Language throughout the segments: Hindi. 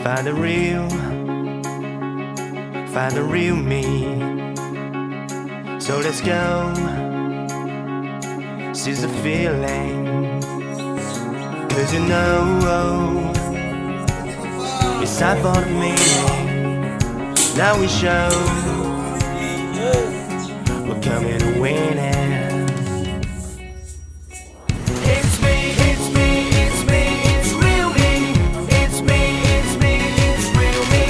Find the real me. So let's go. Seize the feeling. 'Cause you know it's time for the meaning. Now we show we're coming to win it. It's me, it's me, it's me, it's real me. It's me, it's me, it's real me.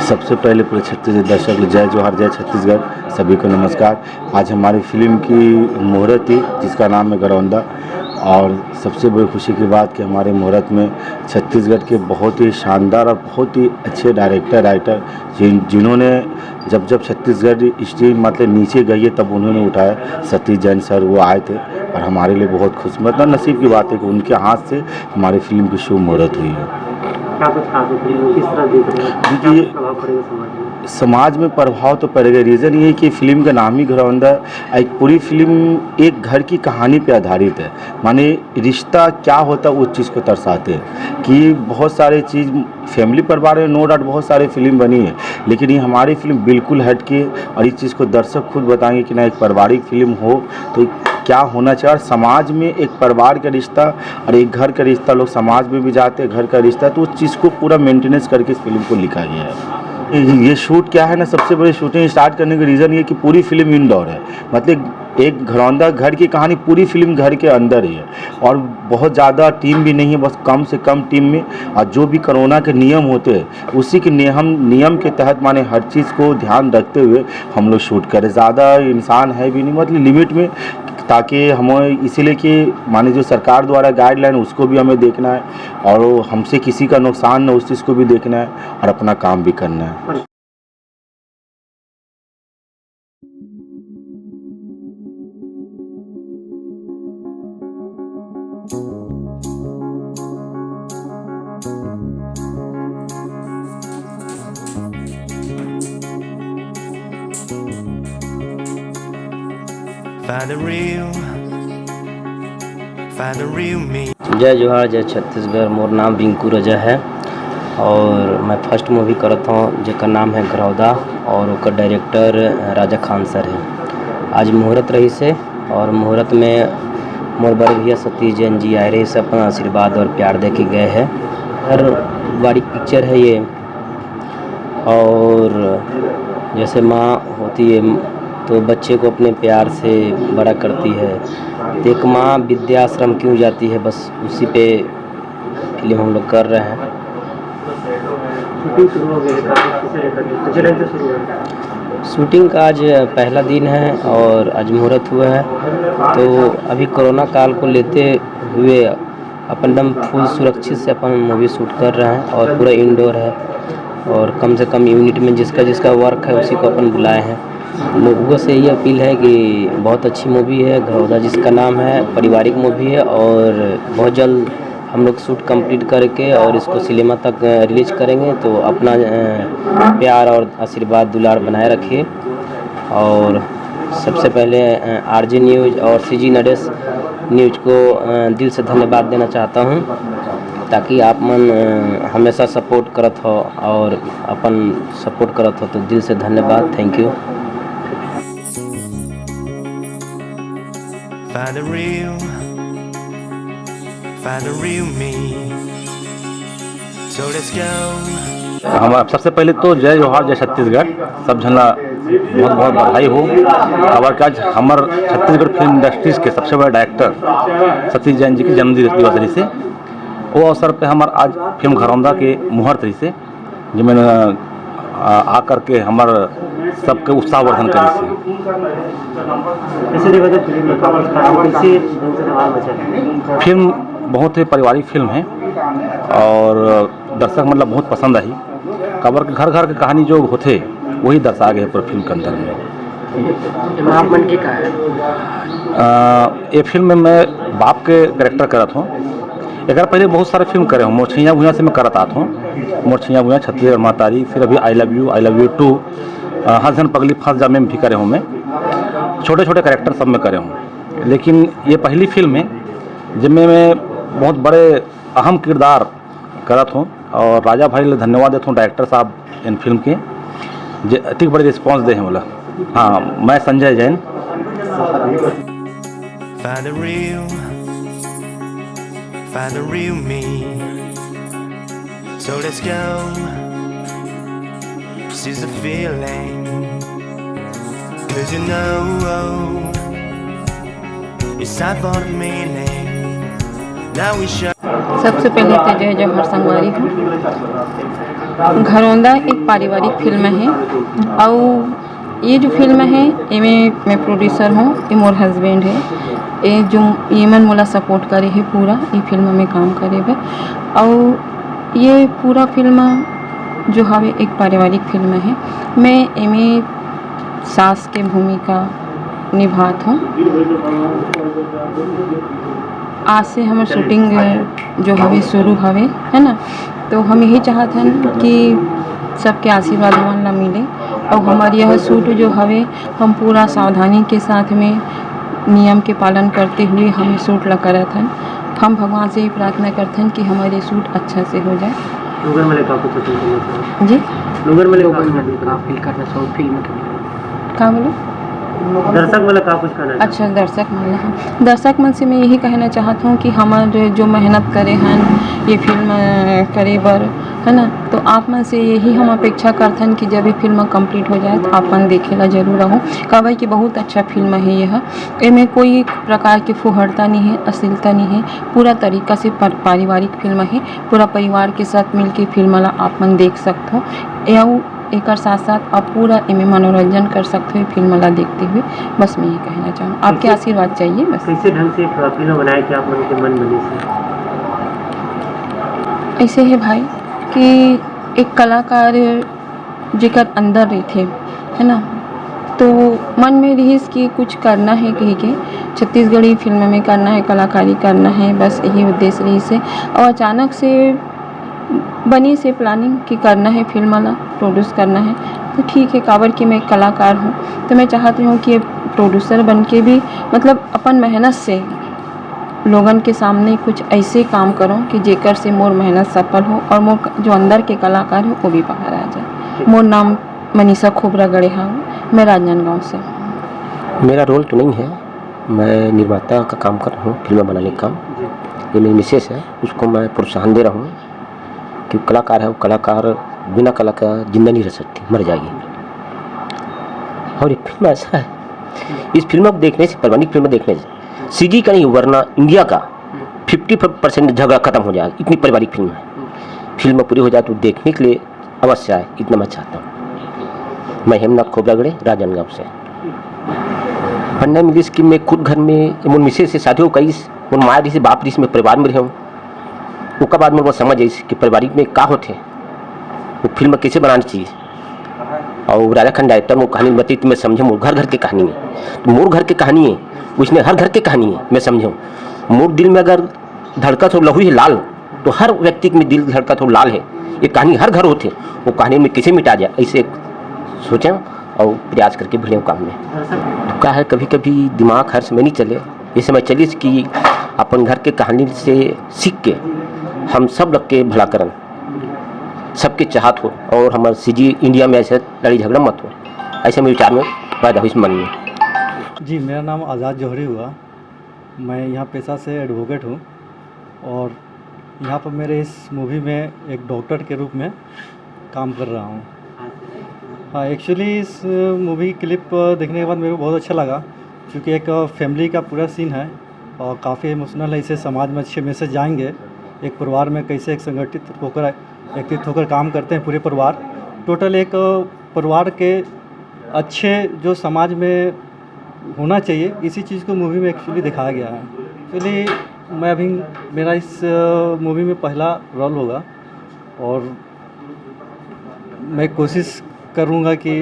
सबसे पहले पूरे छत्तीसगढ़ दर्शक जय जोहार, जय छत्तीसगढ़, सभी को नमस्कार। आज हमारी फिल्म की मुहूर्त थी जिसका नाम है घरौंदा, और सबसे बड़ी खुशी की बात कि हमारे मुहूर्त में छत्तीसगढ़ के बहुत ही शानदार और बहुत ही अच्छे राइटर जिन्होंने जब छत्तीसगढ़ स्ट्रीम मतलब नीचे गई है तब उन्होंने उठाया, सतीश जैन सर वो आए थे और हमारे लिए बहुत खुश मतलब नसीब की बात है कि उनके हाथ से हमारी फिल्म की शुभ मुहूर्त हुई है। किस तरह देख रहे हैं? देखिए, प्रभाव पड़ेगा समाज में? समाज में प्रभाव तो पड़ेगा। रीज़न ये है कि फिल्म का नाम ही घरौंदा है। एक पूरी फिल्म एक घर की कहानी पे आधारित है, माने रिश्ता क्या होता है उस चीज़ को दर्शाते हैं कि बहुत सारे चीज़ फैमिली परिवार में नो डाउट बहुत सारे फिल्म बनी है, लेकिन ये हमारी फिल्म बिल्कुल हट के और इस चीज़ को दर्शक खुद बताएंगे कि ना एक पारिवारिक फिल्म हो तो क्या होना चाहिए, और समाज में एक परिवार का रिश्ता और एक घर का रिश्ता, लोग समाज में भी जाते हैं घर का रिश्ता, तो उस चीज़ को पूरा मेंटेनेंस करके इस फिल्म को लिखा गया है। ये शूट क्या है ना, सबसे बड़ी शूटिंग स्टार्ट करने का रीज़न ये कि पूरी फिल्म इंडोर है, मतलब एक घरौंदा घर की कहानी पूरी फिल्म घर के अंदर ही है, और बहुत ज़्यादा टीम भी नहीं है, बस कम से कम टीम में, और जो भी कोरोना के नियम होते हैं उसी के नियम के तहत माने हर चीज़ को ध्यान रखते हुए हम लोग शूट करें। ज़्यादा इंसान है भी नहीं, मतलब लिमिट में, ताकि हमें इसीलिए कि माने जो सरकार द्वारा गाइडलाइन उसको भी हमें देखना है और हमसे किसी का नुकसान न उस चीज़ को भी देखना है और अपना काम भी करना है। Find the real me. जय जोहार, जय छत्तीसगढ़। मोर नाम रिंकू रजा है और मैं फर्स्ट मूवी करता हूँ जिसका नाम है घरौंदा, और उसका डायरेक्टर राजा खान सर है। आज मुहूर्त रही से, और मुहूर्त में मोर बड़े भैया सतीश जैन जी आए रहे, से अपना आशीर्वाद और प्यार दे के गए हैं। हर बारीक पिक्चर है ये, और जैसे माँ होती है तो बच्चे को अपने प्यार से बड़ा करती है, तो एक माँ विद्याश्रम क्यों जाती है, बस उसी पे फिल्म हम लोग कर रहे हैं। शूटिंग का आज पहला दिन है और आज मुहूर्त हुआ है, तो अभी कोरोना काल को लेते हुए अपन एकदम फुल सुरक्षित से अपन मूवी शूट कर रहे हैं, और पूरा इंडोर है, और कम से कम यूनिट में जिसका वर्क है उसी को अपन बुलाए हैं। लोगों से ये अपील है कि बहुत अच्छी मूवी है घरौंदा, जिसका नाम है, पारिवारिक मूवी है, और बहुत जल्द हम लोग शूट कंप्लीट करके और इसको सिनेमा तक रिलीज करेंगे, तो अपना प्यार और आशीर्वाद दुलार बनाए रखिए। और सबसे पहले आरजे न्यूज़ और सीजी नरेश न्यूज़ को दिल से धन्यवाद देना चाहता हूँ, ताकि आप मन हमेशा सपोर्ट करत हो और अपन सपोर्ट करत हो, तो दिल से धन्यवाद, thank you. Find the real me. So let's go. हम सबसे पहले तो जय जोहार, जय छत्तीसगढ़, सब झनला बहुत बहुत बधाई हो। खबर का आज हमार छत्तीसगढ़ फिल्म इंडस्ट्रीज के सबसे बड़े डायरेक्टर सतीश जैन जी की जन्मदिवस रही से, वो अवसर पे हमार आज फिल्म घरौंदा के मुहूर्त रही से, जिसमें आकर के हमार सबके उत्साहवर्धन करी से। फिल्म बहुत ही पारिवारिक फिल्म है और दर्शक मतलब बहुत पसंद आई। कबर के घर घर की कहानी जो होते वही दर्शा गए पूरी फिल्म के अंदर में। ये फिल्म में मैं बाप के कैरेक्टर करत हूँ। एक पहले बहुत सारे फिल्म करे हूँ, मोरछैया भुइयाँ से मैं करत आता हूँ, मोरछैया भुइयाँ, छत्तीसगढ़ मातारी, फिर अभी आई लव यू 2, हसन पगली फंस जा में भी करे हूँ मैं, छोटे छोटे कैरेक्टर सब में करे हूँ। लेकिन ये पहली फिल्म है जिनमें मैं बहुत बड़े अहम किरदार करत हूँ। और राजा भाई ले धन्यवाद देता हूँ डायरेक्टर साहब इन फिल्म के जे अति बड़े रिस्पांस दे हैं बोला। हाँ, मैं Sanjay Jain. Find the real me. So let's go. Seize the feeling. 'Cause you know it's time for the meaning. Now we show. सबसे पहले तो जय जवाहर संगवारी हो। घरौंदा एक पारिवारिक फिल्म है और ये जो फिल्म है इमें मैं प्रोड्यूसर हूँ, ये मोर हस्बैंड है। ये जो ये मन मोला सपोर्ट करे है पूरा ये फिल्म में काम करे है और ये पूरा फिल्म जो हवे एक पारिवारिक फिल्म है। मैं इमें सास के भूमिका निभात हूँ। आज से हमार शूटिंग जो हवे शुरू हवे है ना, तो हम यही चाहते हैं कि सबके आशीर्वाद हमन ला मिले और हमारी यह शूट जो हवे हम पूरा सावधानी के साथ में नियम के पालन करते हुए हम शूट ला करत हन। हम भगवान से ही प्रार्थना करते हैं कि हमारे शूट अच्छा से हो जाए। जी का बोलो दर्शक वाला का कुछ कहना? अच्छा, दर्शक मन से मैं यही कहना चाहता हूँ कि हमारे जो मेहनत करे हैं ये फिल्म करे बर है ना, तो आप मन से यही हम अपेक्षा करते हैं कि जब ये फिल्म कंप्लीट हो जाए तो आप मन देखेला जरूर रहो। कहवे कि बहुत अच्छा फिल्म है यह, इसमें कोई प्रकार की फुहड़ता नहीं है, अश्लीलता नहीं है, पूरा तरीका से पारिवारिक फिल्म है। पूरा परिवार के साथ मिलकर फिल्म ला आप मन देख सकते हो या एक साथ साथ आप पूरा इमें मनोरंजन कर सकते हो फिल्म ला देखते हुए। बस मैं ये कहना चाहूँ, आपके आशीर्वाद चाहिए बस। कैसे ढंग से फिल्म बनाए कि आप मन के मन बने से? ऐसे है भाई कि एक कलाकार जेकर अंदर रही थे है ना, तो मन में रही कि कुछ करना है कहीं के छत्तीसगढ़ी फिल्म में करना है, कलाकारी करना है, बस यही उद्देश्य रही से। और अचानक से बनी से प्लानिंग कि करना है फिल्म वाला प्रोड्यूस करना है, तो ठीक है। काबर कि मैं एक कलाकार हूँ तो मैं चाहती हूँ कि प्रोड्यूसर बन के भी मतलब अपन मेहनत से लोगन के सामने कुछ ऐसे काम करो कि जेकर से मोर मेहनत सफल हो और मोर जो अंदर के कलाकार हो वो भी बाहर आ जाए। मोर नाम मनीषा खोबरा गढ़े हाँ, मैं राजनांदगांव से। मेरा रोल तो नहीं है, मैं निर्माता का काम कर रहा हूँ, फिल्म बनाने का काम। ये मेरी मिसेस है, उसको मैं प्रोत्साहन दे रहा हूँ कि कलाकार है, वो कलाकार बिना कला का जिंदा नहीं रह सकती, मर जाएगी। और ये फिल्म ऐसा है, इस फिल्म को देखने से, पारिवारिक फिल्म देखने से सीजी का नहीं वरना इंडिया का 50% झगड़ा खत्म हो जाएगा। इतनी पारिवारिक फिल्म है। फिल्म पूरी हो जाए तो देखने के लिए अवश्य आए, इतना मैं चाहता हूँ। मैं हेमनाथ खोबरागढ़े राजनांदगांव से। पढ़ने मिली कि मैं खुद घर में मोर मिसेस से शादी हो कई, मोर माँ रही से बाप रही से, मैं परिवार में रहूँ। उसके बाद मुझे समझ आई कि पारिवारिक में का होते, वो फिल्म कैसे बनानी चाहिए। और राजा खान डायरेक्टर में कहानी बताई तो मैं समझे मोर घर घर की कहानी है। तो मोर घर की कहानी है, उसमें हर घर की कहानी है, मैं समझूँ। मोर दिल में अगर धड़का तो लहू है लाल, तो हर व्यक्ति में दिल धड़का तो लाल है। ये कहानी हर घर होते, वो कहानी में कैसे मिटा जाए ऐसे सोचें और प्रयास करके भिड़े काम में। तो क्या है, कभी कभी दिमाग हर समय नहीं चले, ये समय चलिए कि अपन घर के कहानी से सीख के हम सब लोग के भला करन, सबके चाहत हो और हमारे सीजी इंडिया में ऐसे लड़ाई झगड़ा मत हो, ऐसे मेरे विचार में पैदा हुई इस मन में। जी, मेरा नाम आज़ाद जौहरी हुआ। मैं यहाँ पेशा से एडवोकेट हूँ और यहाँ पर मेरे इस मूवी में एक डॉक्टर के रूप में काम कर रहा हूँ। हाँ, एक्चुअली इस मूवी क्लिप देखने के बाद मेरे को बहुत अच्छा लगा, क्योंकि एक फैमिली का पूरा सीन है और काफ़ी इमोशनल है। इसे समाज में अच्छे मैसेज जाएंगे, एक परिवार में कैसे एक संगठित होकर एकत्रित होकर काम करते हैं पूरे परिवार। टोटल एक परिवार के अच्छे जो समाज में होना चाहिए, इसी चीज़ को मूवी में एक्चुअली दिखाया गया है। एक्चुअली मैं अभी मेरा इस मूवी में पहला रोल होगा और मैं कोशिश करूँगा कि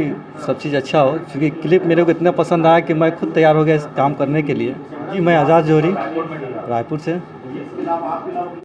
सब चीज़ अच्छा हो, क्योंकि क्लिप मेरे को इतना पसंद आया कि मैं खुद तैयार हो गया इस काम करने के लिए। जी, मैं आज़ाद जौहरी रायपुर से।